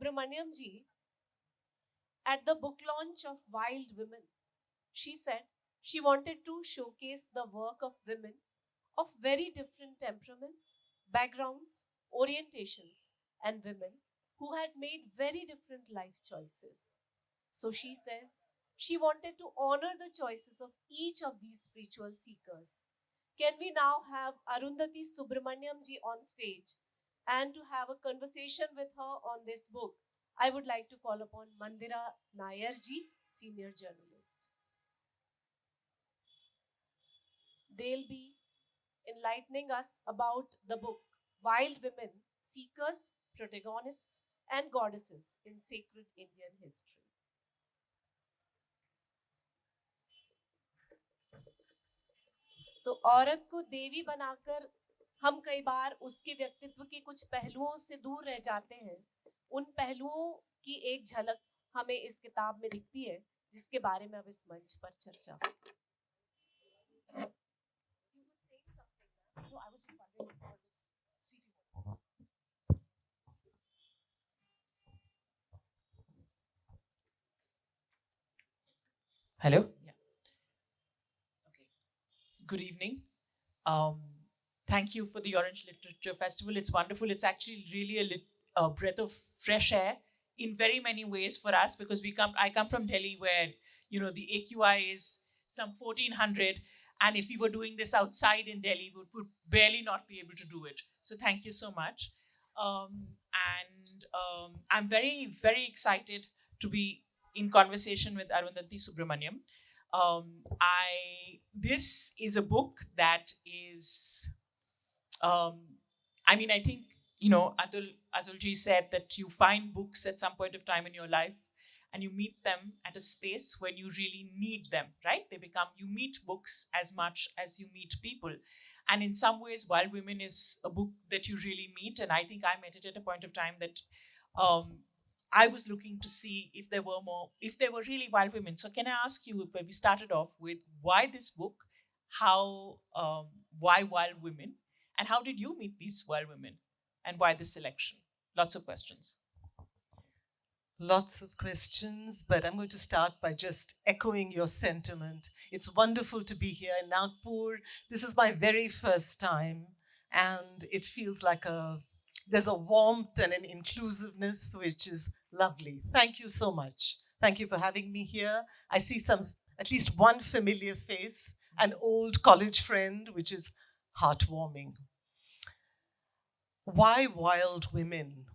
Subramaniam ji at the book launch of Wild Women. She said she wanted to showcase the work of women of very different temperaments, backgrounds, orientations, and women who had made very different life choices. So she says she wanted to honor the choices of each of these spiritual seekers. Can we now have Arundhati Subramaniam ji on stage and to have a conversation with her on this book? I would like to call upon Mandira Nayar ji, senior journalist. They'll be enlightening us about the book Wild Women, Seekers, Protagonists, and Goddesses in Sacred Indian History. तो औरत को देवी बनाकर हम कई बार उसके व्यक्तित्व के कुछ पहलुओं से दूर रह जाते हैं. उन पहलुओं की एक झलक हमें इस किताब में दिखती है, जिसके बारे में अब इस मंच पर चर्चा. Hello? Yeah. Okay. Good evening. Thank you for the Orange Literature Festival. It's wonderful. It's actually really a breath of fresh air in very many ways for us, because I come from Delhi, where the AQI is some 1400, and if we were doing this outside in Delhi, we would barely not be able to do it. So thank you so much. I'm very, very excited to be in conversation with Arundhati Subramaniam. This is a book that is, I think, Atulji said that you find books at some point of time in your life and you meet them at a space when you really need them, right? You meet books as much as you meet people. And in some ways, Wild Women is a book that you really meet. And I think I met it at a point of time that I was looking to see if there were really wild women. So can I ask you, when we started off with, why this book? Why Wild Women? And how did you meet these wild women? And why this selection? Lots of questions. Lots of questions, but I'm going to start by just echoing your sentiment. It's wonderful to be here in Nagpur. This is my very first time, and it feels like there's a warmth and an inclusiveness which is lovely. Thank you so much. Thank you for having me here. I see at least one familiar face, an old college friend, which is heartwarming. Why Wild Women?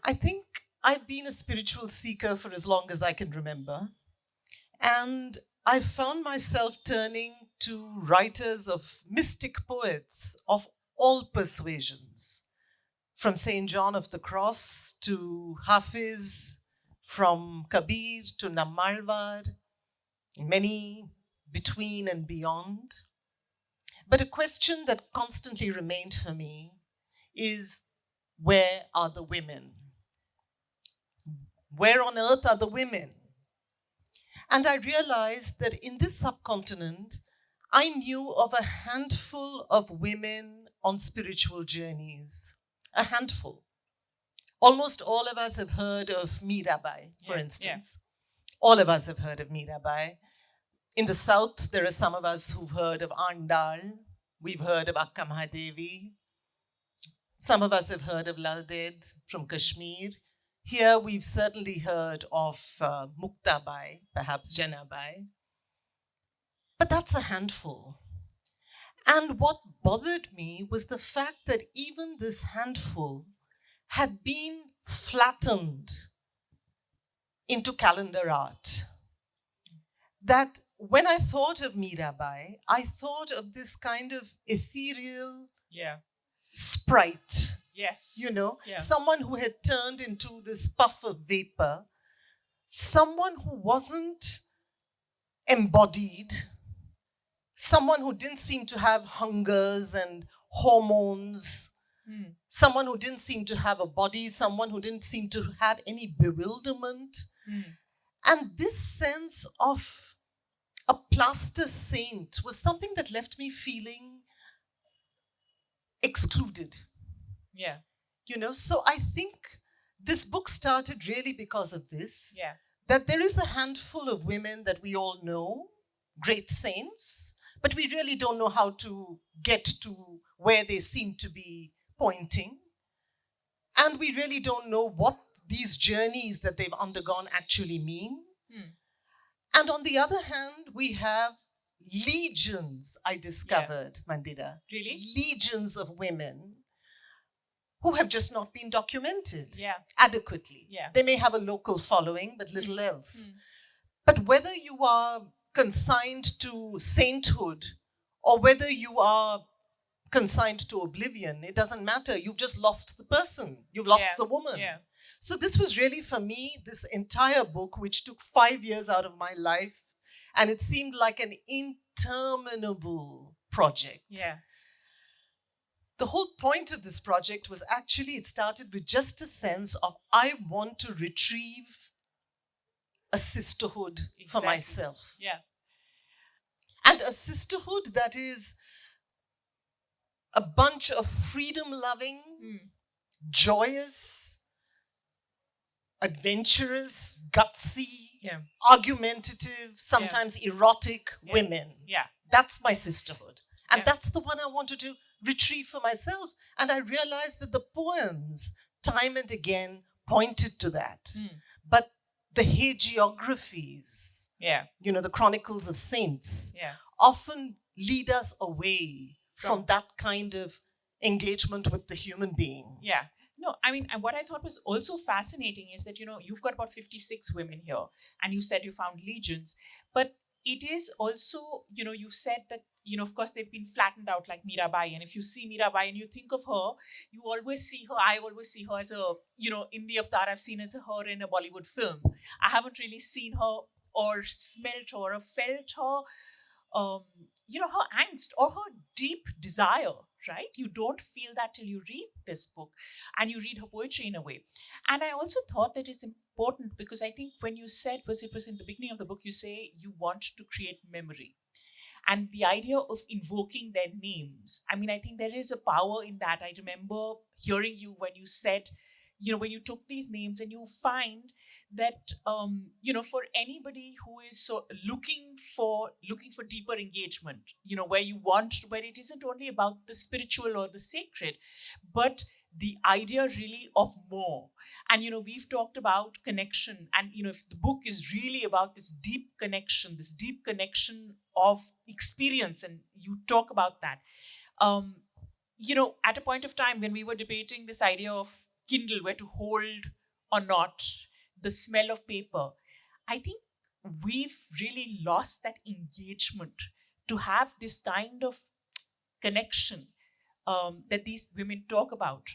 I think I've been a spiritual seeker for as long as I can remember. And I found myself turning to writers of mystic poets of all persuasions, from St. John of the Cross to Hafiz, from Kabir to Nammalwar, many between and beyond. But a question that constantly remained for me is, where are the women? Where on earth are the women? And I realized that in this subcontinent, I knew of a handful of women on spiritual journeys. A handful. Almost all of us have heard of Mirabai, for instance. Yeah. All of us have heard of Mirabai. In the south, there are some of us who've heard of Andal. We've heard of Akka Mahadevi. Some of us have heard of Laldet from Kashmir. Here, we've certainly heard of Muktabai, perhaps Jenabai. But that's a handful. And what bothered me was the fact that even this handful had been flattened into calendar art. That when I thought of Mirabai, I thought of this kind of ethereal sprite. Yes. Someone who had turned into this puff of vapor, someone who wasn't embodied, someone who didn't seem to have hungers and hormones, someone who didn't seem to have a body, someone who didn't seem to have any bewilderment. And this sense of a plaster saint was something that left me feeling excluded. Yeah. So I think this book started really because of this. Yeah. That there is a handful of women that we all know, great saints, but we really don't know how to get to where they seem to be pointing. And we really don't know what these journeys that they've undergone actually mean. And on the other hand, we have legions, I discovered, Mandira. Really? Legions of women who have just not been documented adequately. Yeah. They may have a local following, but little else. But whether you are consigned to sainthood or whether you are consigned to oblivion, it doesn't matter. You've just lost the person. You've lost the woman. Yeah. So this was really, for me, this entire book, which took 5 years out of my life, and it seemed like an interminable project. Yeah. The whole point of this project was actually, it started with just a sense of, I want to retrieve a sisterhood for myself. Yeah. And a sisterhood that is a bunch of freedom-loving, joyous, adventurous, gutsy, argumentative, sometimes erotic women. Yeah. That's my sisterhood. And that's the one I wanted to retrieve for myself. And I realized that the poems, time and again, pointed to that. But the hagiographies, the chronicles of saints, often lead us away from that kind of engagement with the human being. Yeah. No, I mean, and what I thought was also fascinating is that, you've got about 56 women here, and you said you found legions, but it is also, you've said that, of course, they've been flattened out like Mirabai. And if you see Mirabai and you think of her, you always see her, I always see her as a, in the avatar, I've seen as her in a Bollywood film. I haven't really seen her or smelt her or felt her, her angst or her deep desire, right? You don't feel that till you read this book and you read her poetry in a way. And I also thought that it's important because I think when you said, it was in the beginning of the book, you say you want to create memory. And the idea of invoking their names, I mean, I think there is a power in that. I remember hearing you when you said, when you took these names and you find that, for anybody who is so looking for deeper engagement, where it isn't only about the spiritual or the sacred, but the idea really of more. And, we've talked about connection and, if the book is really about this deep connection of experience, and you talk about that, at a point of time when we were debating this idea of Kindle, where to hold or not, the smell of paper, I think we've really lost that engagement to have this kind of connection that these women talk about.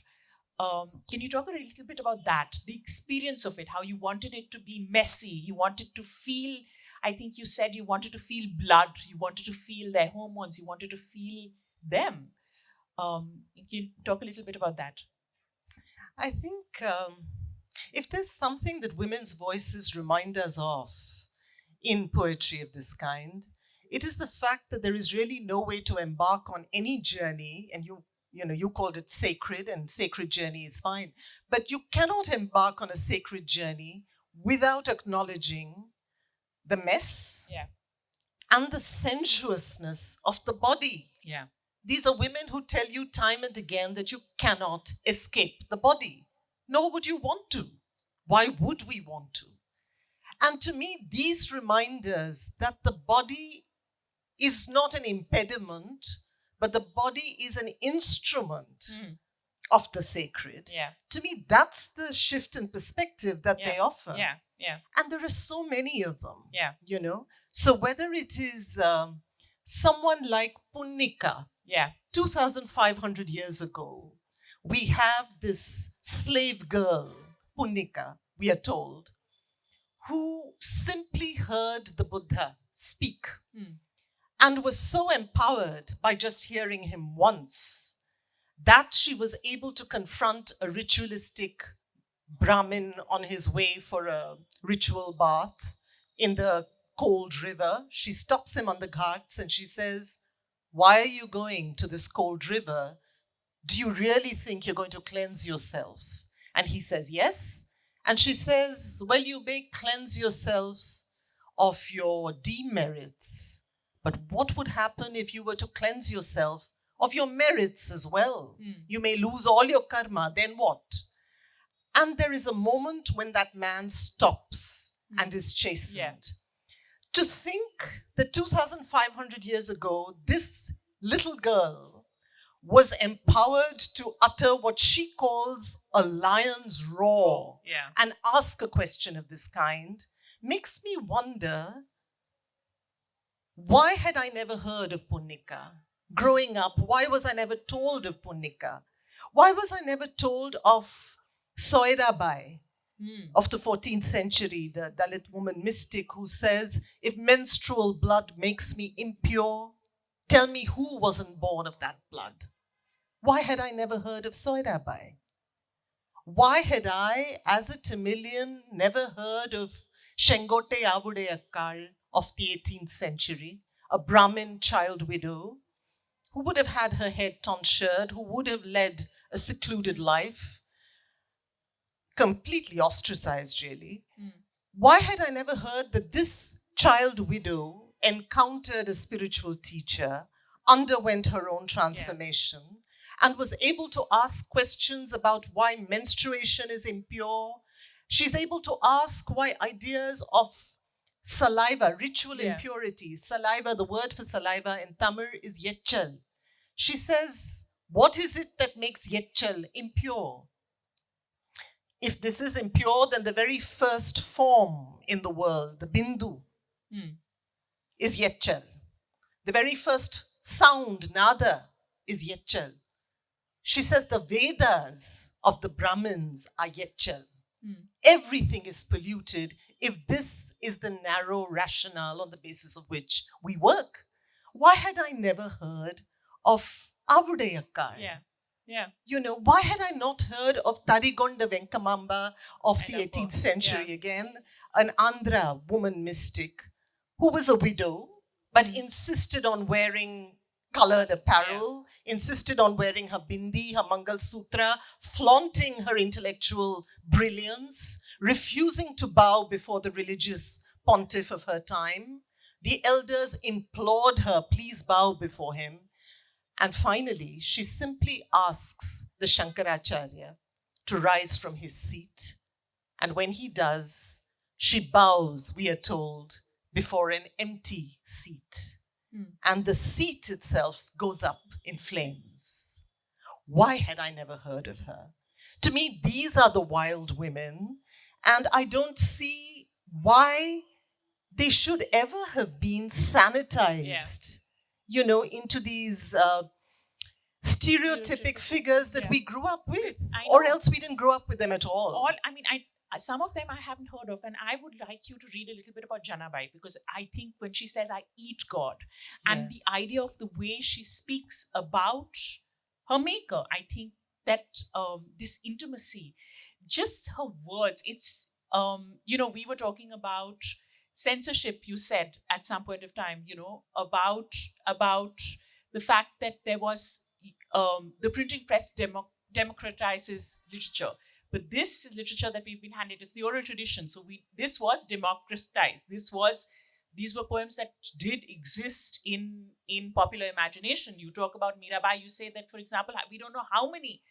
Can you talk a little bit about that, the experience of it, how you wanted it to be messy, you wanted to feel, I think you said you wanted to feel blood, you wanted to feel their hormones, you wanted to feel them. Can you talk a little bit about that? I think if there's something that women's voices remind us of in poetry of this kind, it is the fact that there is really no way to embark on any journey, and you called it sacred, and sacred journey is fine, but you cannot embark on a sacred journey without acknowledging the mess and the sensuousness of the body. Yeah. These are women who tell you time and again that you cannot escape the body, nor would you want to. Why would we want to? And to me, these reminders that the body is not an impediment, but the body is an instrument of the sacred. Yeah. To me, that's the shift in perspective that they offer. Yeah, yeah. And there are so many of them. Yeah. So whether it is someone like Punnika, 2,500 years ago, we have this slave girl, Punnika, we are told, who simply heard the Buddha speak and was so empowered by just hearing him once that she was able to confront a ritualistic Brahmin on his way for a ritual bath in the cold river. She stops him on the ghats and she says, "Why are you going to this cold river? do you really think you're going to cleanse yourself? And he says, yes. And she says, well, you may cleanse yourself of your demerits, but what would happen if you were to cleanse yourself of your merits as well? You may lose all your karma, then what? And there is a moment when that man stops and is chastened. Yeah. To think that 2,500 years ago, this little girl was empowered to utter what she calls a lion's roar and ask a question of this kind makes me wonder, why had I never heard of Punnika? Growing up, why was I never told of Punnika? Why was I never told of Soirabai of the 14th century, the Dalit woman mystic who says, if menstrual blood makes me impure, tell me who wasn't born of that blood? Why had I never heard of Soirabai? Why had I, as a Tamilian, never heard of Shengote Avudeyakkal of the 18th century, a Brahmin child widow who would have had her head tonsured, who would have led a secluded life, completely ostracized, really? Why had I never heard that this child widow encountered a spiritual teacher, underwent her own transformation, and was able to ask questions about why menstruation is impure? She's able to ask why ideas of saliva, ritual impurity, saliva, the word for saliva in Tamil is yetchal. She says, what is it that makes yetchal impure? If this is impure, then the very first form in the world, the bindu, is yetchal. The very first sound, nada, is yetchal. She says the Vedas of the Brahmins are yetchal. Everything is polluted if this is the narrow rationale on the basis of which we work. Why had I never heard of Avudeyakkal? You know, why had I not heard of Tarigonda Venkamamba of the 18th century again, an Andhra woman mystic who was a widow but insisted on wearing colored apparel, insisted on wearing her bindi, her Mangal Sutra, flaunting her intellectual brilliance, refusing to bow before the religious pontiff of her time. The elders implored her, please bow before him. And finally, she simply asks the Shankaracharya to rise from his seat. And when he does, she bows, we are told, before an empty seat. And the seat itself goes up in flames. Why had I never heard of her? To me, these are the wild women, and I don't see why they should ever have been sanitized, you know, into these stereotypic figures that we grew up with, or else we didn't grow up with them at all. Some of them I haven't heard of, and I would like you to read a little bit about Janabai, because I think when she says, I eat God, and the idea of the way she speaks about her maker, I think that this intimacy, just her words, it's, you know, we were talking about censorship, you said at some point of time, you know, about the fact that there was, the printing press democratizes literature. But this is literature that we've been handed. It's the oral tradition. So this was democratized. These were poems that did exist in popular imagination. You talk about Mirabai. You say that, for example, we don't know how many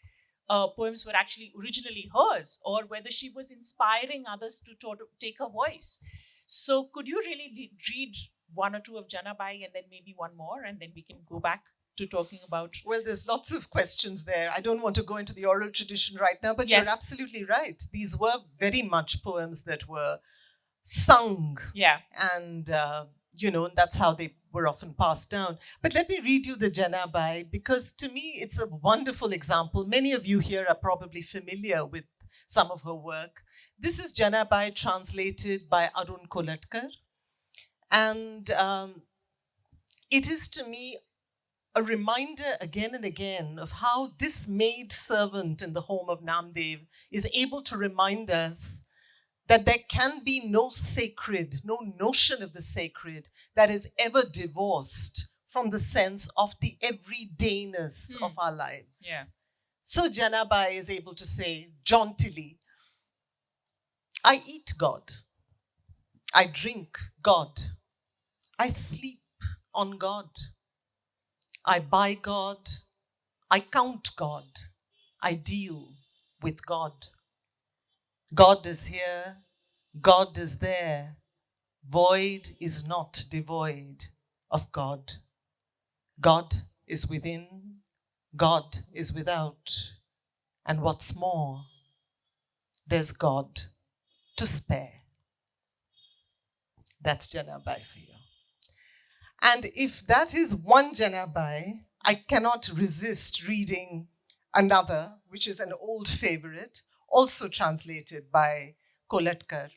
poems were actually originally hers, or whether she was inspiring others to take her voice. So could you really read one or two of Janabai and then maybe one more, and then we can go back to talking about... Well, there's lots of questions there. I don't want to go into the oral tradition right now, but you're absolutely right. These were very much poems that were sung. And, you know, that's how they were often passed down. But let me read you the Janabai, because to me, it's a wonderful example. Many of you here are probably familiar with some of her work. This is Janabai translated by Arun Kolatkar. And it is, to me, a reminder again and again of how this maid servant in the home of Namdev is able to remind us that there can be no sacred, no notion of the sacred that is ever divorced from the sense of the everydayness of our lives. So Janabai is able to say jauntily, I eat God, I drink God, I sleep on God, I buy God, I count God, I deal with God. God is here, God is there. Void is not devoid of God. God is within, God is without. And what's more, there's God to spare. That's Janabai for you. And if that is one Janabai, I cannot resist reading another, which is an old favorite, also translated by Kolatkar.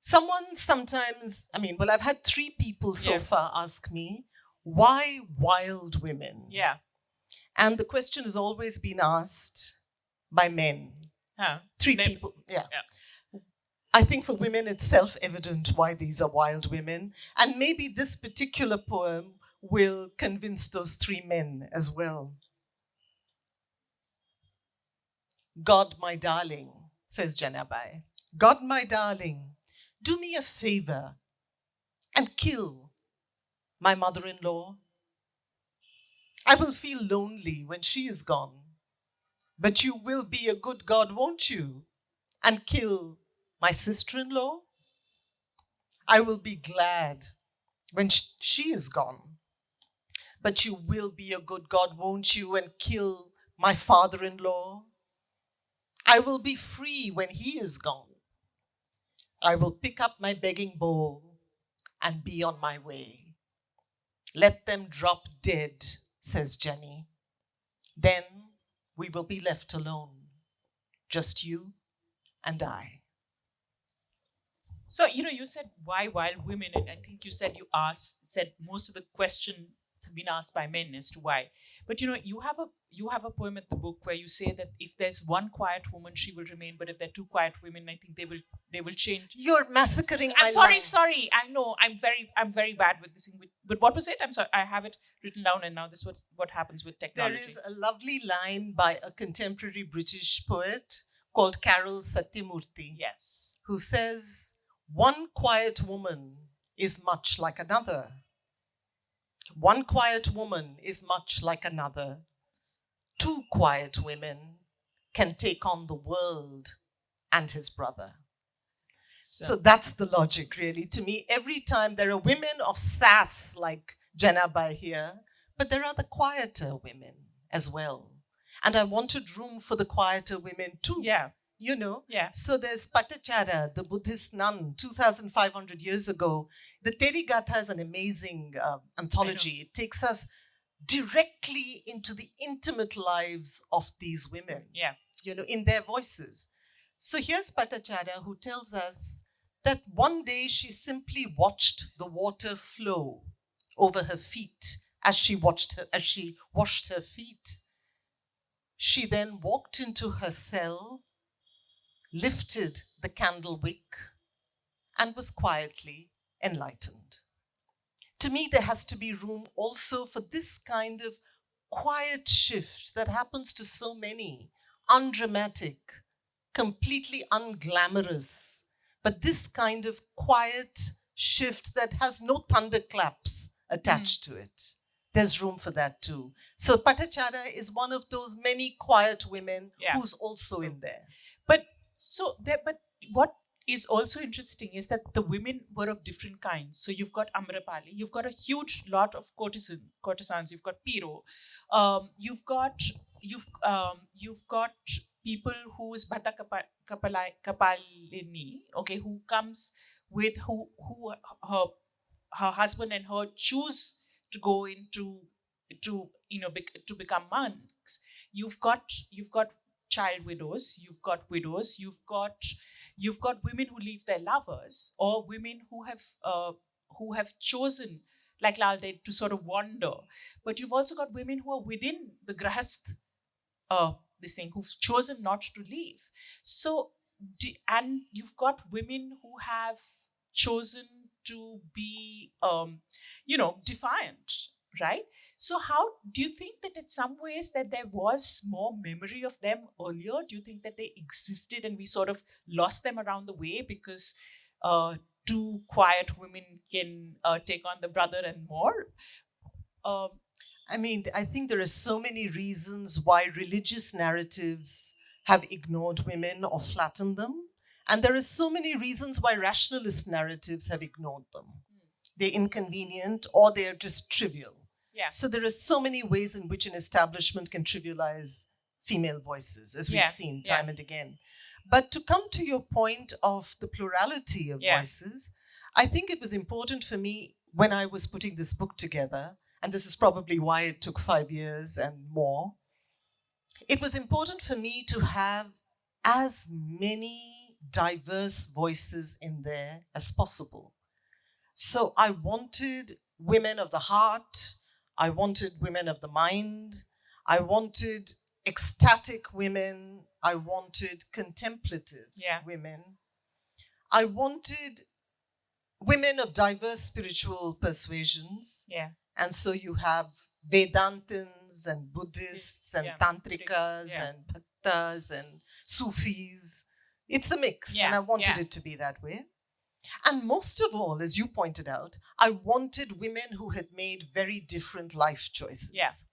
Someone sometimes, I've had 3 people so far ask me, why wild women? Yeah. And the question has always been asked by men. 3 people, yeah. I think for women, it's self-evident why these are wild women. And maybe this particular poem will convince those 3 men as well. God, my darling, says Janabai. God, my darling, do me a favor and kill my mother-in-law. I will feel lonely when she is gone. But you will be a good God, won't you? And kill my sister-in-law? I will be glad when she is gone. But you will be a good God, won't you? And kill my father-in-law? I will be free when he is gone. I will pick up my begging bowl and be on my way. Let them drop dead, says Jenny. Then we will be left alone, just you and I. So, you said why wild women, and I think you said most of the questions have been asked by men as to why. But you have a poem in the book where you say that if there's one quiet woman, she will remain, but if there are 2 quiet women, I think they will change. You're massacring my I'm sorry, line. sorry. I know I'm very bad with this thing. But what was it? I'm sorry. I have it written down, and now this is what happens with technology. There is a lovely line by a contemporary British poet called Carol Satyamurthy. Yes. Who says, one quiet woman is much like another. One quiet woman is much like another. 2 quiet women can take on the world and his brother. So that's the logic, really. To me, every time there are women of sass like Janabai here, but there are the quieter women as well. And I wanted room for the quieter women too. Yeah. Yeah. So there's Patachara, the Buddhist nun, 2,500 years ago. The Terigatha is an amazing anthology. It takes us directly into the intimate lives of these women, in their voices. So here's Patachara, who tells us that one day she simply watched the water flow over her feet as she washed her feet. She then walked into her cell, lifted the candle wick, and was quietly enlightened. To me, there has to be room also for this kind of quiet shift that happens to so many, undramatic, completely unglamorous, but this kind of quiet shift that has no thunderclaps attached to it. There's room for that too. So Patachara is one of those many quiet women who's also in there. But what is also interesting is that the women were of different kinds. So you've got Amrapali, you've got a huge lot of courtesans, you've got Piro, you've got people who is Bhatta Kapalini, who comes with who her husband and her choose to go into to become monks. You've got child widows, you've got widows, you've got women who leave their lovers, or women who have chosen, like Lalde, to sort of wander. But you've also got women who are within the grahast, this thing, who've chosen not to leave. So, and you've got women who have chosen to be, defiant, right? So how do you think that in some ways that there was more memory of them earlier? Do you think that they existed and we sort of lost them around the way because two quiet women can take on the brother and more? Um, I mean, I think there are so many reasons why religious narratives have ignored women or flattened them. And there are so many reasons why rationalist narratives have ignored them. They're inconvenient or they're just trivial. Yeah. So there are so many ways in which an establishment can trivialize female voices, as we've seen time and again. But to come to your point of the plurality of voices, I think it was important for me when I was putting this book together, and this is probably why it took 5 years and more. It was important for me to have as many diverse voices in there as possible. So I wanted women of the heart, I wanted women of the mind, I wanted ecstatic women, I wanted contemplative women, I wanted women of diverse spiritual persuasions. And so you have Vedantins and Buddhists and Tantrikas and Bhaktas and Sufis. It's a mix, and I wanted it to be that way. And most of all, as you pointed out, I wanted women who had made very different life choices.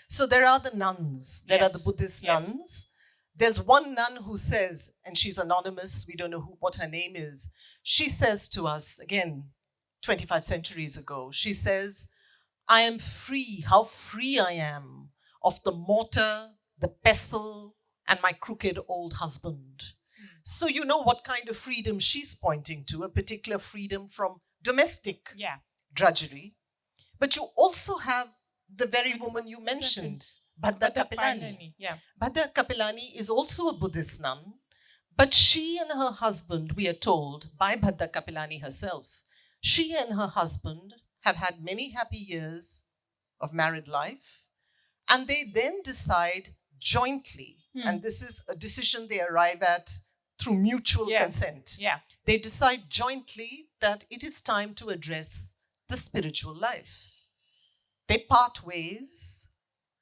So there are the nuns. There are the Buddhist nuns. There's one nun who says, and she's anonymous, we don't know what her name is. She says to us, again, 25 centuries ago, she says, I am free, how free I am of the mortar, the pestle, and my crooked old husband. So you know what kind of freedom she's pointing to, a particular freedom from domestic drudgery. But you also have the very woman you mentioned, Bhadda Kapilani. Bhadda Kapilani is also a Buddhist nun, but she and her husband, we are told by Bhadda Kapilani herself, she and her husband have had many happy years of married life, and they then decide jointly, and this is a decision they arrive at through mutual consent. They decide jointly that it is time to address the spiritual life. They part ways.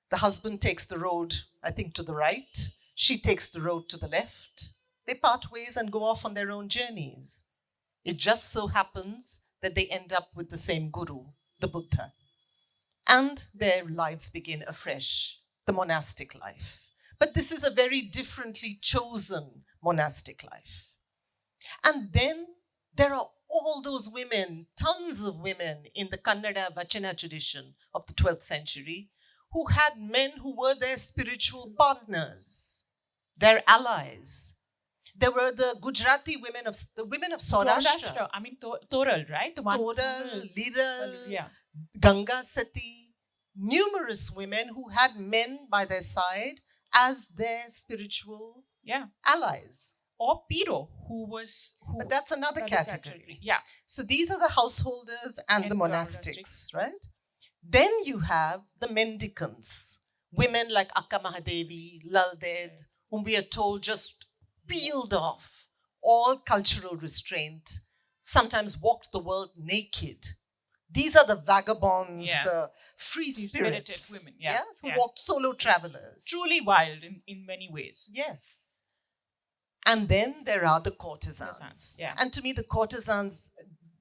The husband takes the road, I think, to the right. She takes the road to the left. They part ways and go off on their own journeys. It just so happens that they end up with the same guru, the Buddha. And their lives begin afresh, the monastic life. But this is a very differently chosen monastic life. And then there are all those women, tons of women in the Kannada Vachana tradition of the 12th century who had men who were their spiritual partners, their allies. There were the Gujarati women of Saurashtra. I mean, Toral, right? Toral, Liral, Ganga Sati. Numerous women who had men by their side as their spiritual allies. Or Piro, but that's another category. So these are the householders and the monastics, right? Then you have the mendicants, women like Akka Mahadevi, Laldev, whom we are told just peeled off all cultural restraint, sometimes walked the world naked. These are the vagabonds, the free spirits, women, who walked solo travelers. Truly wild in many ways. Yes. And then there are the courtesans. And to me, the courtesans,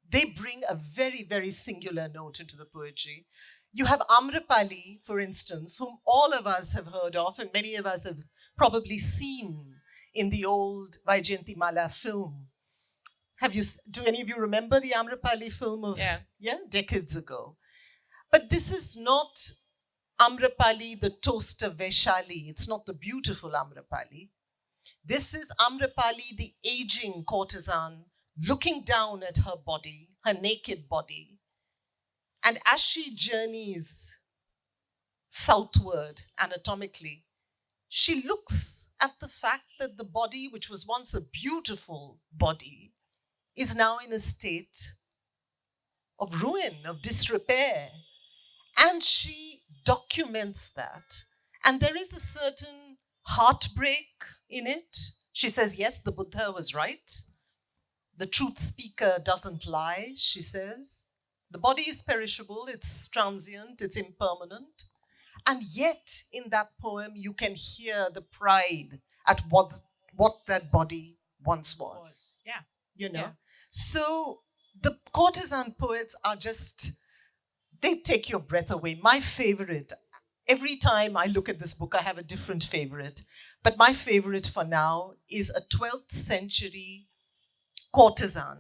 they bring a very, very singular note into the poetry. You have Amrapali, for instance, whom all of us have heard of, and many of us have probably seen in the old Vaijayantimala film. Do any of you remember the Amrapali film of decades ago? But this is not Amrapali, the toaster Vaishali. It's not the beautiful Amrapali. This is Amrapali, the aging courtesan, looking down at her body, her naked body. And as she journeys southward anatomically, she looks at the fact that the body, which was once a beautiful body, is now in a state of ruin, of disrepair. And she documents that. And there is a certain heartbreak in it. She says, yes, the Buddha was right. The truth speaker doesn't lie, she says. The body is perishable, it's transient, it's impermanent. And yet, in that poem, you can hear the pride at what that body once was. Yeah. You know? Yeah. So the courtesan poets are just, they take your breath away. My favorite, every time I look at this book, I have a different favorite. But my favorite for now is a 12th century courtesan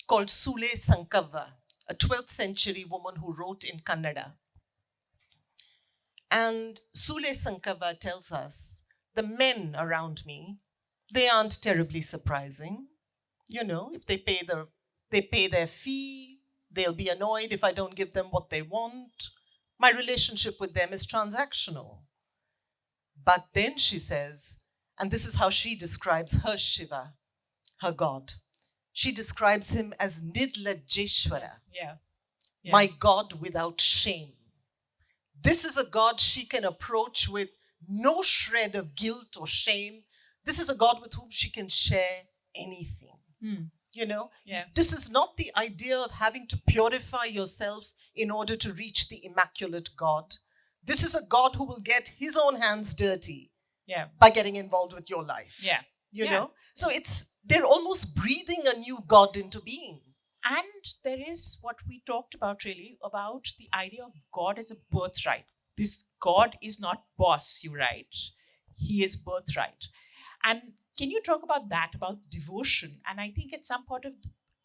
called Sule Sankava, a 12th century woman who wrote in Kannada. And Sule Sankava tells us, the men around me, they aren't terribly surprising. You know, if they pay their fee, they'll be annoyed if I don't give them what they want. My relationship with them is transactional. But then she says, and this is how she describes her Shiva, her god. She describes him as Nidlajeshwara, Yeah. my God without shame. This is a God she can approach with no shred of guilt or shame. This is a God with whom she can share anything. You know? Yeah. This is not the idea of having to purify yourself in order to reach the immaculate God. This is a God who will get his own hands dirty by getting involved with your life. Yeah. You know? So they're almost breathing a new God into being. And there is what we talked about really, about the idea of God as a birthright. This God is not boss, you write. He is birthright. And can you talk about that, about devotion? And I think at some point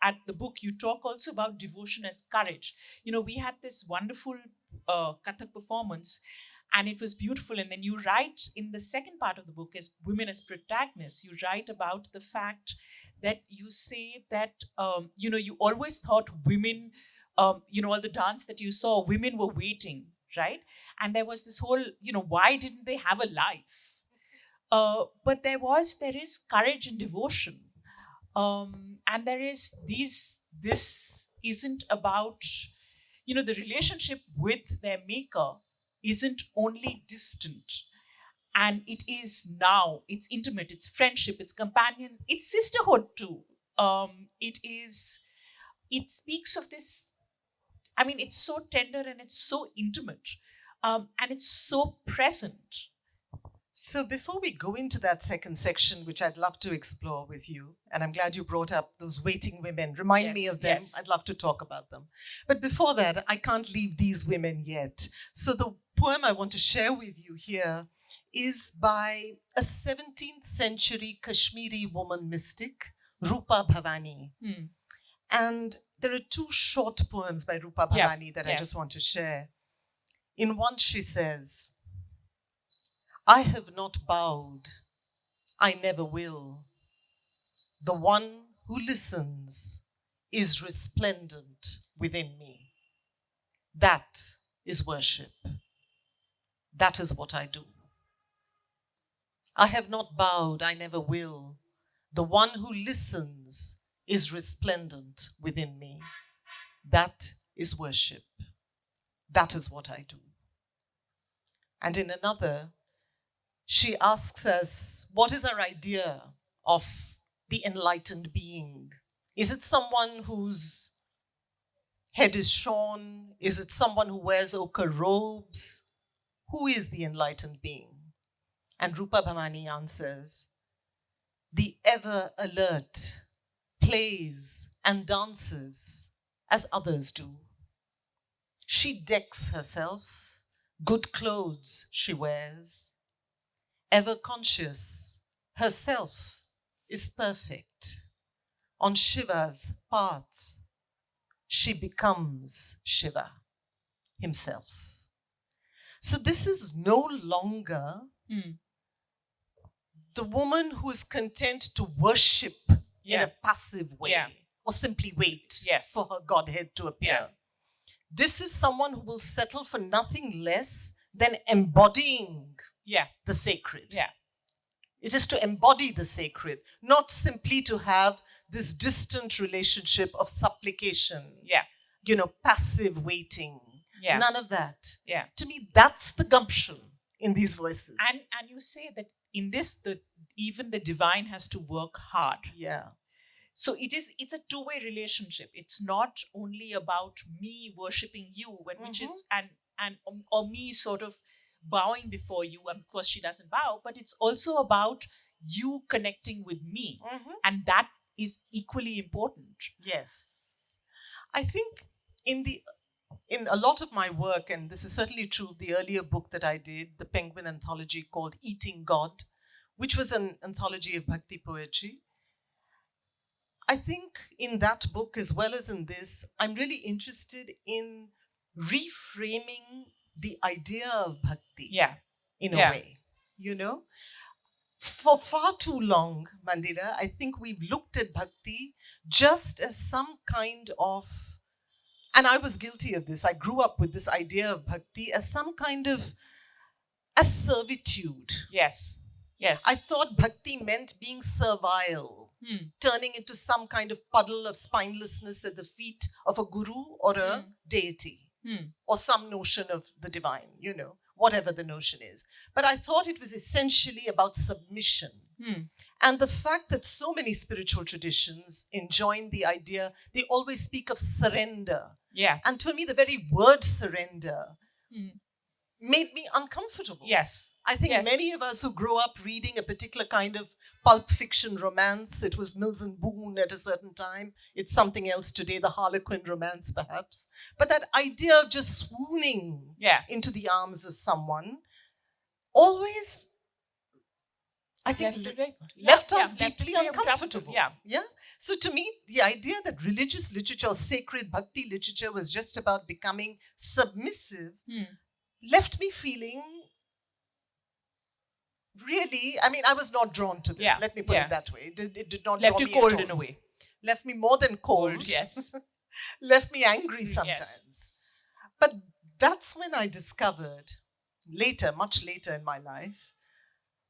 at the book, you talk also about devotion as courage. You know, we had this wonderful Kathak performance, and it was beautiful. And then you write in the second part of the book, as women as protagonists, you write about the fact that you say that, you always thought women, all the dance that you saw, women were waiting, right? And there was this whole, why didn't they have a life? But there is courage and devotion. And there is this isn't about, the relationship with their maker isn't only distant. And it is now, it's intimate, it's friendship, it's companion, it's sisterhood too. It speaks of this, it's so tender and it's so intimate. And it's so present. So before we go into that second section, which I'd love to explore with you, and I'm glad you brought up those waiting women, remind me of them, I'd love to talk about them. But before that, I can't leave these women yet. So the poem I want to share with you here is by a 17th century Kashmiri woman mystic, Rupa Bhavani. And there are two short poems by Rupa Bhavani that I just want to share. In one, she says, I have not bowed, I never will. The one who listens is resplendent within me. That is worship. That is what I do. I have not bowed, I never will. The one who listens is resplendent within me. That is worship. That is what I do. And in another, she asks us, what is our idea of the enlightened being? Is it someone whose head is shorn? Is it someone who wears ochre robes? Who is the enlightened being? And Rupa Bhavani answers, the ever alert plays and dances as others do. She decks herself, good clothes she wears, ever conscious herself is perfect. On Shiva's path, she becomes Shiva himself. So this is no longer the woman who is content to worship in a passive way or simply wait for her Godhead to appear. This is someone who will settle for nothing less than embodying the sacred. It is to embody the sacred, not simply to have this distant relationship of supplication, passive waiting. None of that. To me, that's the gumption in these voices. And you say that in this, even the divine has to work hard. So it's a two-way relationship. It's not only about me worshipping you, which is and or me sort of bowing before you, and of course she doesn't bow, but it's also about you connecting with me, and that is equally important. Yes. I think in a lot of my work, and this is certainly true of the earlier book that I did, the Penguin anthology called Eating God, which was an anthology of bhakti poetry. I think in that book, as well as in this, I'm really interested in reframing the idea of bhakti in a way, For far too long, Mandira, I think we've looked at bhakti just as some kind of, and I was guilty of this, I grew up with this idea of bhakti as some kind of a servitude. Yes. I thought bhakti meant being servile, turning into some kind of puddle of spinelessness at the feet of a guru or a deity, or some notion of the divine, whatever the notion is. But I thought it was essentially about submission. And the fact that so many spiritual traditions enjoin the idea, they always speak of surrender. Yeah. And for me, the very word surrender made me uncomfortable. Yes. I think many of us who grow up reading a particular kind of pulp fiction romance, it was Mills and Boon at a certain time, it's something else today, the Harlequin romance perhaps, but that idea of just swooning into the arms of someone always, I think, left us deeply uncomfortable. Yeah. So to me, the idea that religious literature or sacred bhakti literature was just about becoming submissive left me feeling really, I mean, I was not drawn to this. Let me put it that way. It did not left draw you me cold at all. in a way. Left me more than cold. Yes. Left me angry sometimes. Yes. But that's when I discovered, later, much later in my life,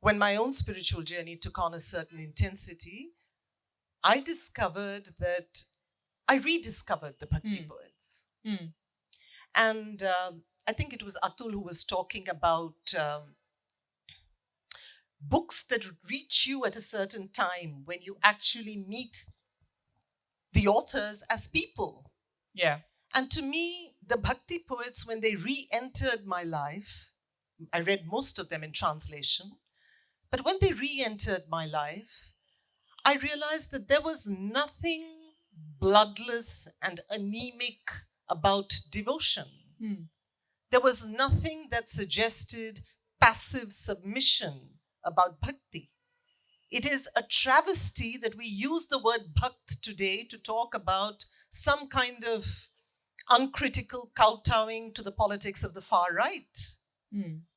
when my own spiritual journey took on a certain intensity, I discovered that I rediscovered the bhakti poets. And I think it was Atul who was talking about books that reach you at a certain time when you actually meet the authors as people. Yeah. And to me, the bhakti poets, when they re-entered my life, I read most of them in translation, but when they re-entered my life, I realized that there was nothing bloodless and anemic about devotion. There was nothing that suggested passive submission about bhakti. It is a travesty that we use the word bhakt today to talk about some kind of uncritical kowtowing to the politics of the far right.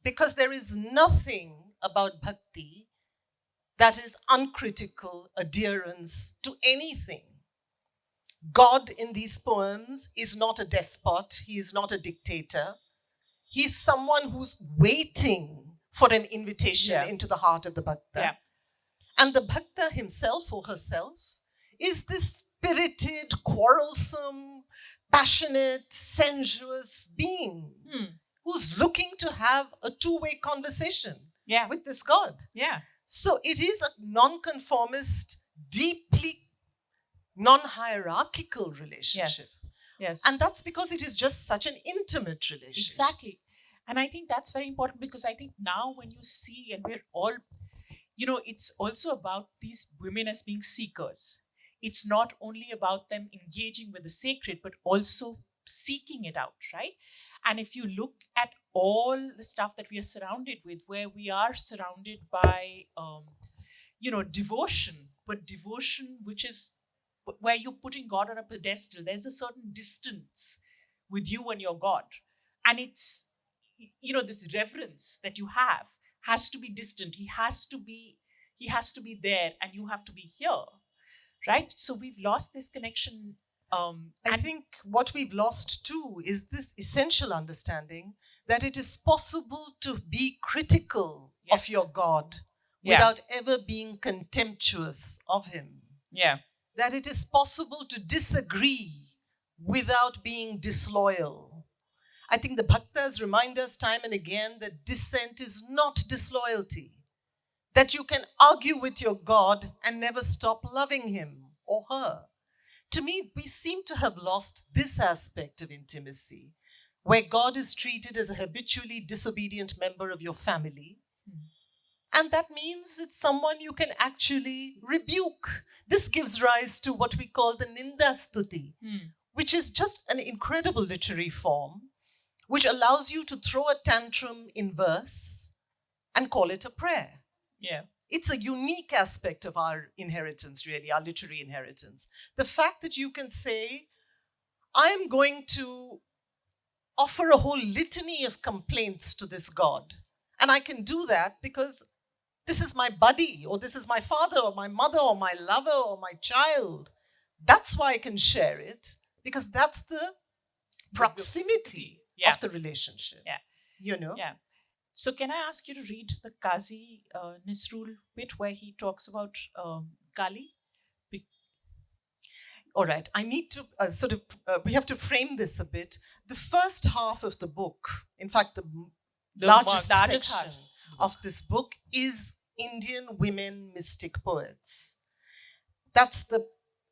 Because there is nothing about bhakti that is uncritical adherence to anything. God in these poems is not a despot. He is not a dictator. He's someone who's waiting for an invitation into the heart of the bhakta. And the bhakta himself or herself is this spirited, quarrelsome, passionate, sensuous being who's looking to have a two-way conversation with this God. So it is a non-conformist, deeply non-hierarchical relationship. Yes. And that's because it is just such an intimate relationship. Exactly. And I think that's very important, because I think now when you see, and we're all, it's also about these women as being seekers. It's not only about them engaging with the sacred, but also seeking it out, right? And if you look at all the stuff that we are surrounded with, where we are surrounded by, devotion, but devotion which is where you're putting God on a pedestal, there's a certain distance with you and your God. And it's, this reverence that you have has to be distant. He has to be there, and you have to be here, right? So we've lost this connection. I think what we've lost too is this essential understanding that it is possible to be critical of your God without ever being contemptuous of him. That it is possible to disagree without being disloyal. I think the bhaktas remind us time and again that dissent is not disloyalty. That you can argue with your God and never stop loving him or her. To me, we seem to have lost this aspect of intimacy, where God is treated as a habitually disobedient member of your family. And that means it's someone you can actually rebuke. This gives rise to what we call the Ninda Stuti, which is just an incredible literary form, which allows you to throw a tantrum in verse and call it a prayer. Yeah. It's a unique aspect of our inheritance, really, our literary inheritance. The fact that you can say, I am going to offer a whole litany of complaints to this God. And I can do that because this is my buddy, or this is my father, or my mother, or my lover, or my child. That's why I can share it, because that's the proximity of the relationship. Yeah. You know? Yeah. So can I ask you to read the Qazi Nisrul bit where he talks about Kali? All right, I need to we have to frame this a bit. The first half of the book, in fact, the largest section of this book is Indian women mystic poets. That's the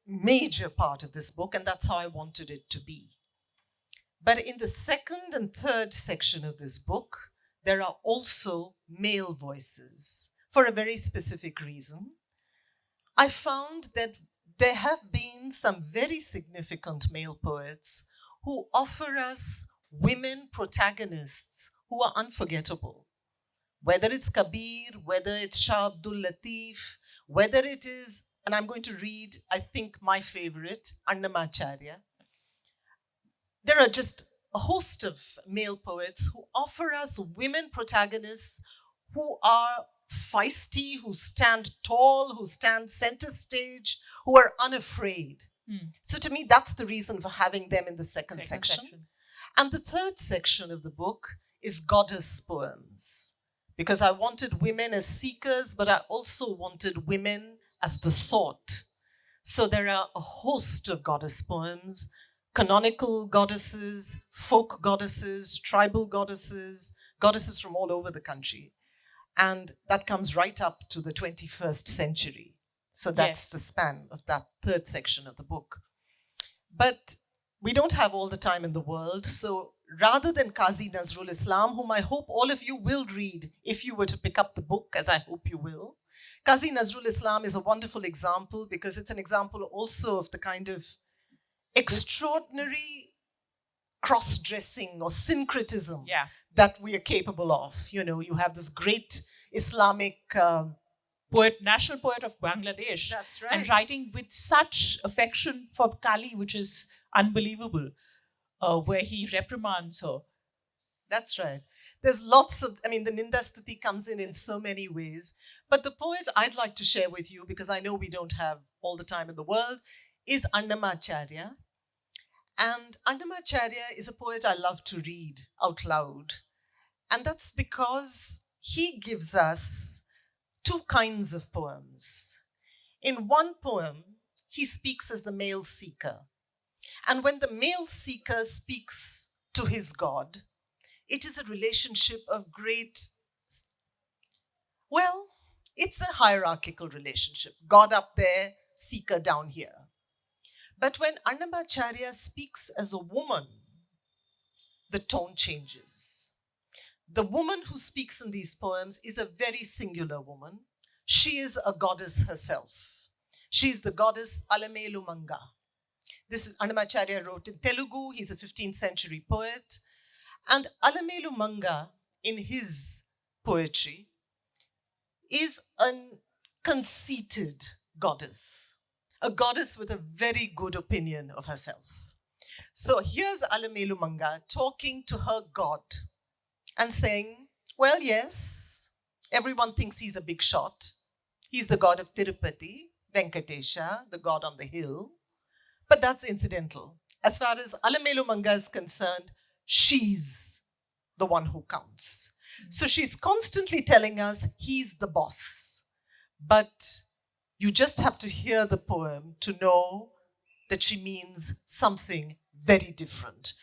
major part of this book, and that's how I wanted it to be. But in the second and third section of this book, there are also male voices for a very specific reason. I found that there have been some very significant male poets who offer us women protagonists who are unforgettable. Whether it's Kabir, whether it's Shah Abdul Latif, whether it is, and I'm going to read, I think, my favorite, Annamacharya. There are just a host of male poets who offer us women protagonists who are feisty, who stand tall, who stand center stage, who are unafraid. So to me, that's the reason for having them in the second section. And the third section of the book is goddess poems, because I wanted women as seekers, but I also wanted women as the sought. So there are a host of goddess poems, canonical goddesses, folk goddesses, tribal goddesses, goddesses from all over the country. And that comes right up to the 21st century. So that's the span of that third section of the book. But we don't have all the time in the world. So rather than Qazi Nazrul Islam, whom I hope all of you will read if you were to pick up the book, as I hope you will, Qazi Nazrul Islam is a wonderful example because it's an example also of the kind of extraordinary cross-dressing or syncretism that we are capable of. You know, you have this great Islamic poet, national poet of Bangladesh. That's right. And writing with such affection for Kali, which is unbelievable, where he reprimands her. That's right. There's lots of, the Ninda Stuti comes in so many ways. But the poet I'd like to share with you, because I know we don't have all the time in the world, is Annamacharya. And Annamacharya is a poet I love to read out loud. And that's because he gives us two kinds of poems. In one poem, he speaks as the male seeker. And when the male seeker speaks to his God, it is a relationship of great, it's a hierarchical relationship. God up there, seeker down here. But when Annamacharya speaks as a woman, the tone changes. The woman who speaks in these poems is a very singular woman. She is a goddess herself. She is the goddess Alamelu Manga. This is Annamacharya wrote in Telugu. He's a 15th century poet. And Alamelu Manga, in his poetry, is a conceited goddess. A goddess with a very good opinion of herself. So here's Alamelu Manga talking to her God and saying, well, yes, everyone thinks he's a big shot. He's the god of Tirupati, Venkatesha, the god on the hill. But that's incidental. As far as Alamelu Manga is concerned, she's the one who counts. So she's constantly telling us he's the boss. But you just have to hear the poem to know that she means something very different.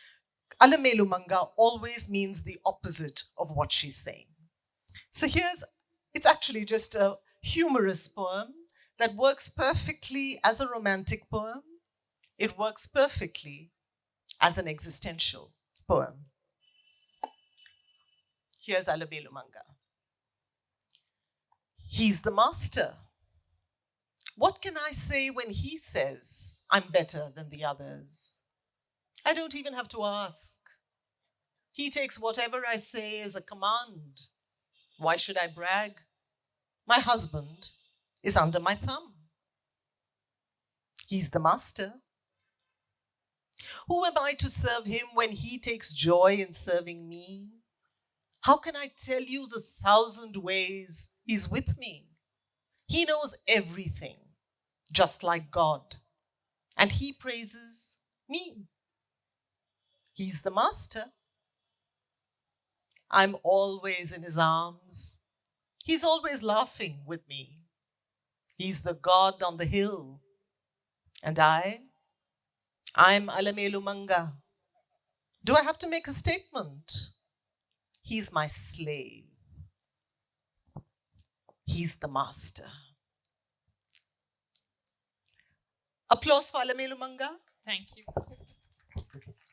Alamelu Manga always means the opposite of what she's saying. So it's actually just a humorous poem that works perfectly as a romantic poem. It works perfectly as an existential poem. Here's Alabelu Manga. He's the master. What can I say when he says I'm better than the others? I don't even have to ask. He takes whatever I say as a command. Why should I brag? My husband is under my thumb. He's the master. Who am I to serve him when he takes joy in serving me? How can I tell you the 1,000 ways he's with me? He knows everything, just like God. And he praises me. He's the master. I'm always in his arms. He's always laughing with me. He's the God on the hill. And I'm Alamelu Manga. Do I have to make a statement? He's my slave. He's the master. Applause for Alamelu Manga. Thank you.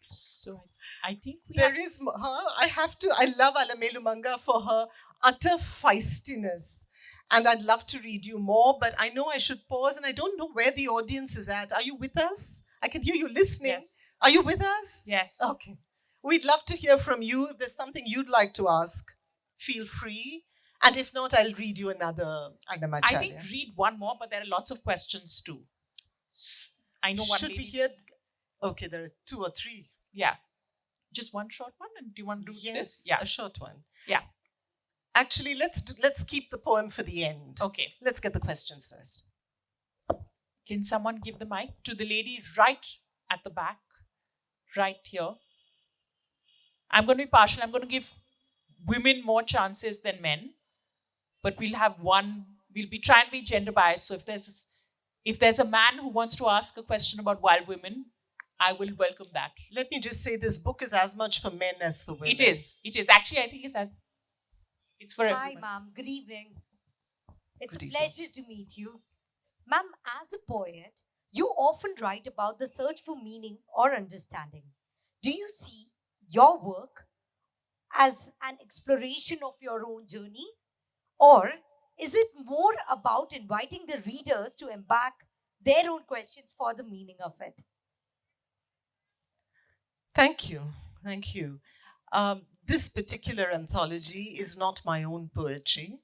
So I think I love Alamelu Manga for her utter feistiness. And I'd love to read you more, but I know I should pause, and I don't know where the audience is at. Are you with us? I can hear you listening. Yes. Are you with us? Yes. Okay. We'd love to hear from you. If there's something you'd like to ask, feel free. And if not, I'll read you another Annamacharya. I think read one more, but there are lots of questions too. I know one Should we lady's- hear? Okay, there are 2 or 3. Yeah. Just one short one? And do you want to do this? Yeah, a short one. Yeah. Actually, let's keep the poem for the end. Okay. Let's get the questions first. Can someone give the mic to the lady right at the back? Right here. I'm going to be partial. I'm going to give women more chances than men. But we'll have one. We'll be trying to be gender biased. So if there's a man who wants to ask a question about wild women, I will welcome that. Let me just say this book is as much for men as for women. It is. Actually, I think it's for Hi, everyone. ma'am. Good evening. It's Good a evening. pleasure to meet you. Ma'am, as a poet, you often write about the search for meaning or understanding. Do you see your work as an exploration of your own journey? Or is it more about inviting the readers to embark their own questions for the meaning of it? Thank you. Thank you. This particular anthology is not my own poetry,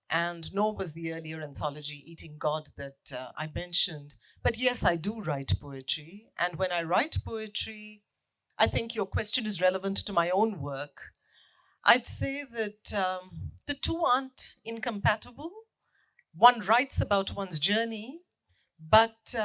and nor was the earlier anthology, Eating God, that I mentioned. But yes, I do write poetry. And when I write poetry, I think your question is relevant to my own work. I'd say that the two aren't incompatible. One writes about one's journey, but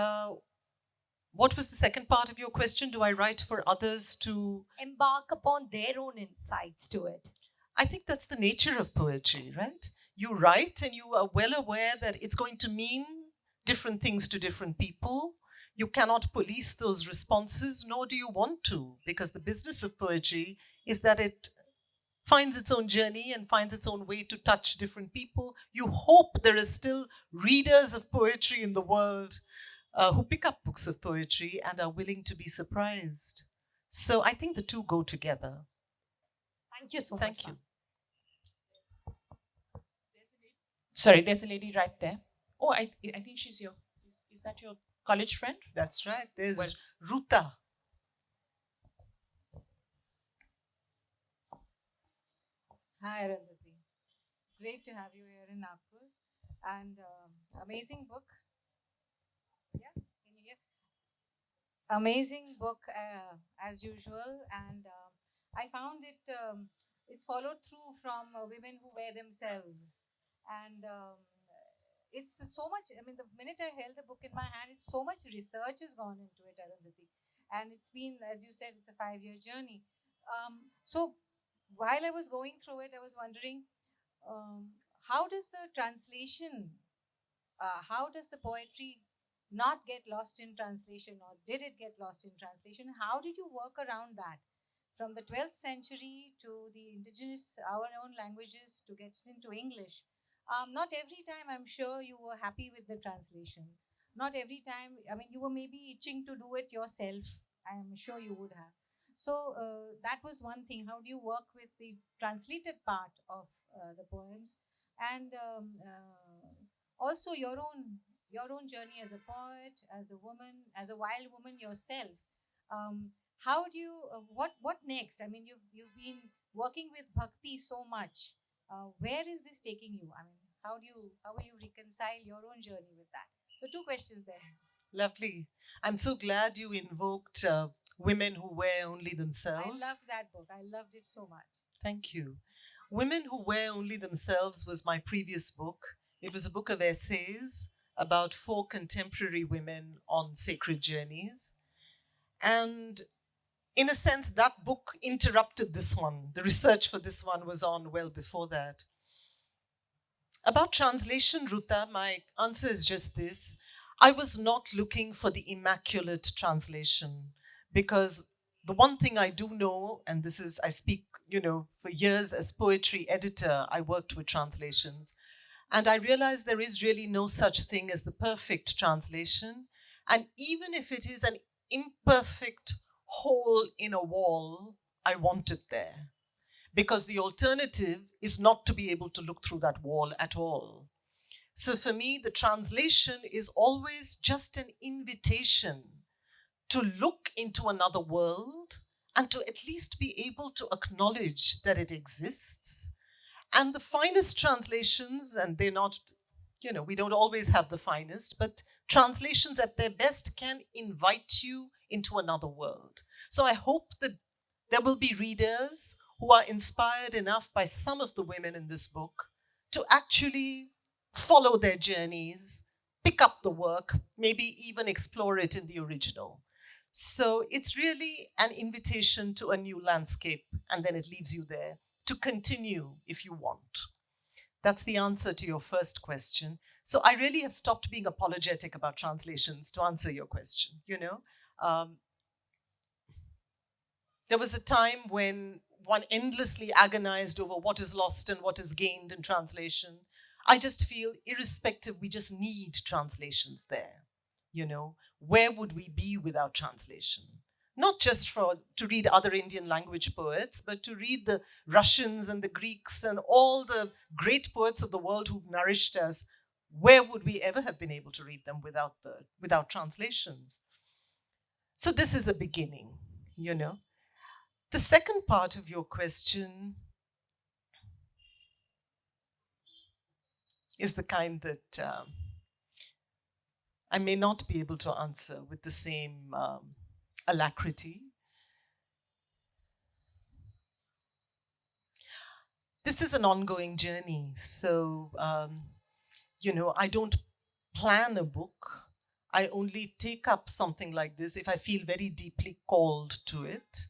what was the second part of your question? Do I write for others to Embark upon their own insights to it. I think that's the nature of poetry, right? You write and you are well aware that it's going to mean different things to different people. You cannot police those responses, nor do you want to, because the business of poetry is that it finds its own journey and finds its own way to touch different people. You hope there are still readers of poetry in the world who pick up books of poetry and are willing to be surprised. So I think the two go together. Thank you so Thank much. you. ma'am. Sorry, there's a lady right there. Oh, I think she's your. Is that your college friend? That's right. There's Well- Ruta. Hi, Arundhati. Great to have you here in Nagpur. And amazing book. Yeah, can you hear? Amazing book as usual. And I found it's followed through from women who wear themselves. And it's so much, I mean, the minute I held the book in my hand, it's so much research has gone into it, Arundhati. And it's been, as you said, it's a 5-year journey. So while I was going through it, I was wondering, how does the translation, how does the poetry not get lost in translation, or did it get lost in translation? How did you work around that? From the 12th century to the indigenous, our own languages, to get it into English. Not every time I'm sure you were happy with the translation. Not every time, I mean, you were maybe itching to do it yourself. I'm sure you would have. So that was one thing. How do you work with the translated part of the poems, and also your own journey as a poet, as a woman, as a wild woman yourself? Um, how do you what next? I mean, you've been working with bhakti so much. Where is this taking you? I mean, how will you reconcile your own journey with that? So two questions there. Lovely. I'm so glad you invoked women who wear only I themselves. love that book. I loved it so much. Thank you. Women Who Wear Only Themselves was my previous book. It was a book of essays about 4 contemporary women on sacred journeys. And in a sense, that book interrupted this one. The research for this one was on well before that. About translation, Ruta, my answer is just this. I was not looking for the immaculate translation because the one thing I do know, and this is, I speak, for years as poetry editor, I worked with translations. And I realized there is really no such thing as the perfect translation. And even if it is an imperfect hole in a wall, I want it there. Because the alternative is not to be able to look through that wall at all. So for me, the translation is always just an invitation to look into another world and to at least be able to acknowledge that it exists. And the finest translations, and they're not, we don't always have the finest, but translations at their best can invite you into another world. So I hope that there will be readers who are inspired enough by some of the women in this book to actually follow their journeys, pick up the work, maybe even explore it in the original. So it's really an invitation to a new landscape, and then it leaves you there to continue if you want. That's the answer to your first question. So I really have stopped being apologetic about translations to answer your question, there was a time when one endlessly agonized over what is lost and what is gained in translation. I just feel, irrespective, we just need translations there. Where would we be without translation? Not just to read other Indian language poets, but to read the Russians and the Greeks and all the great poets of the world who've nourished us. Where would we ever have been able to read them without translations? So this is a beginning, The second part of your question is the kind that I may not be able to answer with the same alacrity. This is an ongoing journey. So, I don't plan a book. I only take up something like this if I feel very deeply called to it.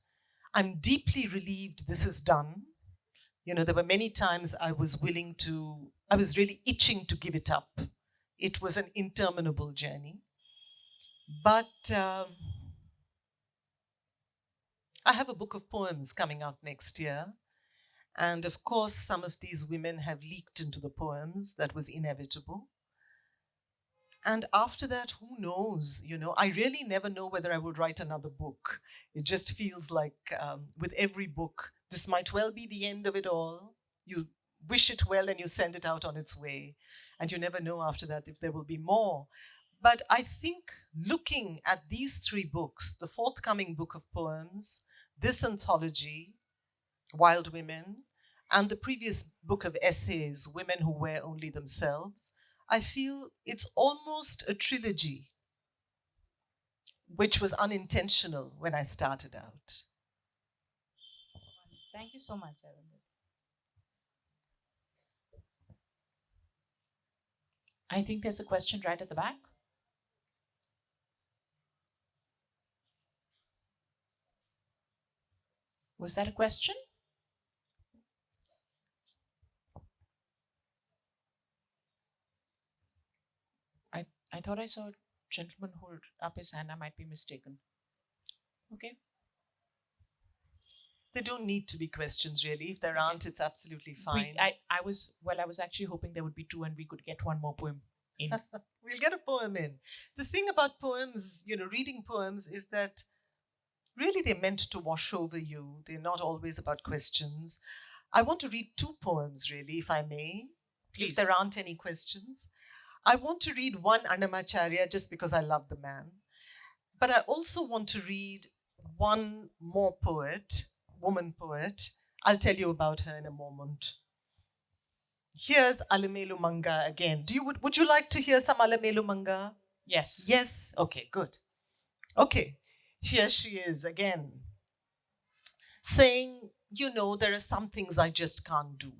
I'm deeply relieved this is done. There were many times I was really itching to give it up. It was an interminable journey. But I have a book of poems coming out next year. And of course, some of these women have leaked into the poems. That was inevitable. And after that, who knows? I really never know whether I will write another book. It just feels like with every book, this might well be the end of it all. You wish it well and you send it out on its way. And you never know after that if there will be more. But I think looking at these 3 books, the forthcoming book of poems, this anthology, Wild Women, and the previous book of essays, Women Who Wear Only Themselves, I feel it's almost a trilogy, which was unintentional when I started out. Thank you so much, Arundhati. I think there's a question right at the back. Was that a question? I thought I saw a gentleman hold up his hand. I might be mistaken. Okay. There don't need to be questions, really. If there Okay. aren't, it's absolutely fine. I was actually hoping there would be two and we could get one more poem in. We'll get a poem in. The thing about poems, reading poems, is that really they're meant to wash over you. They're not always about questions. I want to read two poems, really, if I may. Please. If there aren't any questions. I want to read one Annamacharya just because I love the man. But I also want to read one more poet, woman poet. I'll tell you about her in a moment. Here's Alamelu Manga again. Would you like to hear some Alamelu Manga? Yes. Yes? Okay, good. Okay, here she is again, saying, there are some things I just can't do.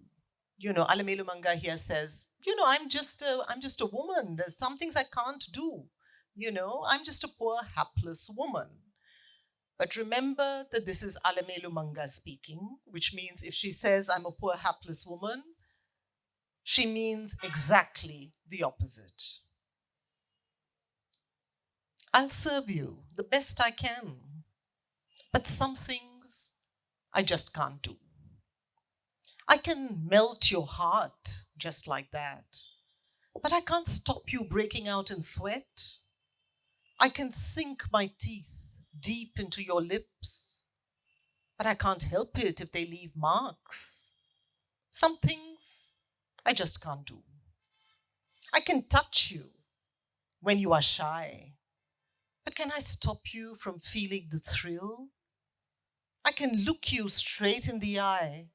Alamelu Manga here says, I'm just a woman. There's some things I can't do. I'm just a poor, hapless woman. But remember that this is Alamelu Manga speaking, which means if she says I'm a poor, hapless woman, she means exactly the opposite. I'll serve you the best I can, but some things I just can't do. I can melt your heart just like that, but I can't stop you breaking out in sweat. I can sink my teeth deep into your lips, but I can't help it if they leave marks. Some things I just can't do. I can touch you when you are shy, but can I stop you from feeling the thrill? I can look you straight in the eye,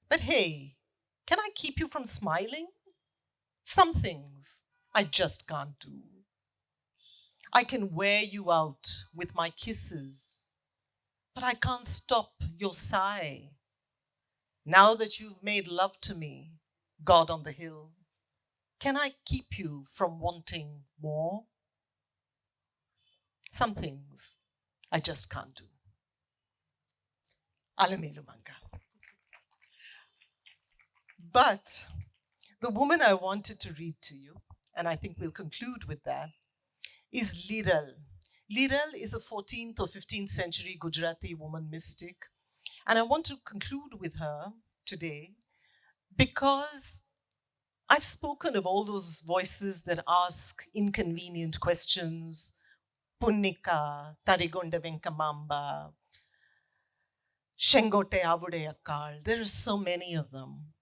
but hey, can I keep you from smiling? Some things I just can't do. I can wear you out with my kisses, but I can't stop your sigh. Now that you've made love to me, God on the hill, can I keep you from wanting more? Some things I just can't do. Alamelu Manga. But the woman I wanted to read to you, and I think we'll conclude with that, is Liral. Liral is a 14th or 15th century Gujarati woman mystic. And I want to conclude with her today because I've spoken of all those voices that ask inconvenient questions. Punnika, Tarigonda Venkamamba, Shengote Avudeyakal. There are so many of them.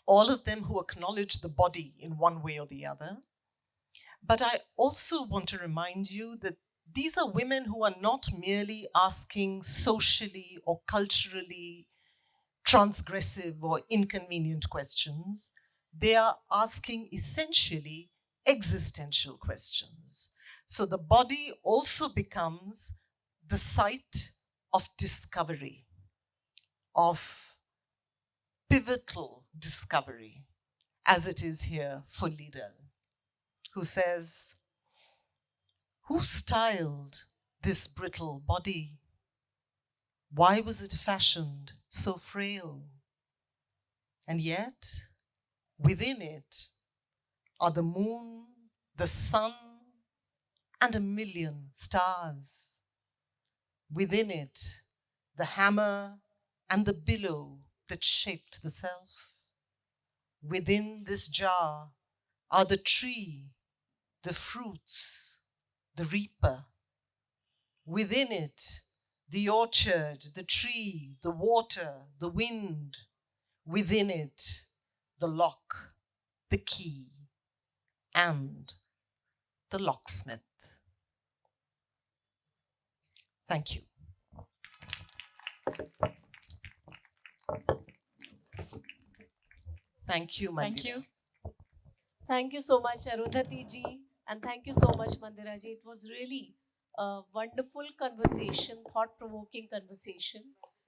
All of them who acknowledge the body in one way or the other. But I also want to remind you that these are women who are not merely asking socially or culturally transgressive or inconvenient questions. They are asking essentially existential questions. So the body also becomes the site of discovery, of pivotal discovery, as it is here for Liral, who says, who styled this brittle body? Why was it fashioned so frail? And yet, within it are the moon, the sun, and a million stars. Within it, the hammer and the billow that shaped the self. Within this jar are the tree, the fruits, the reaper. Within it, the orchard, the tree, the water, the wind. Within it, the lock, the key, and the locksmith. Thank you. Thank you, Mandira. Thank you. Thank you so much, Arundhati ji, and thank you so much, Mandira ji. It was really a wonderful conversation, thought-provoking conversation.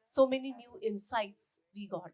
So many new insights we got.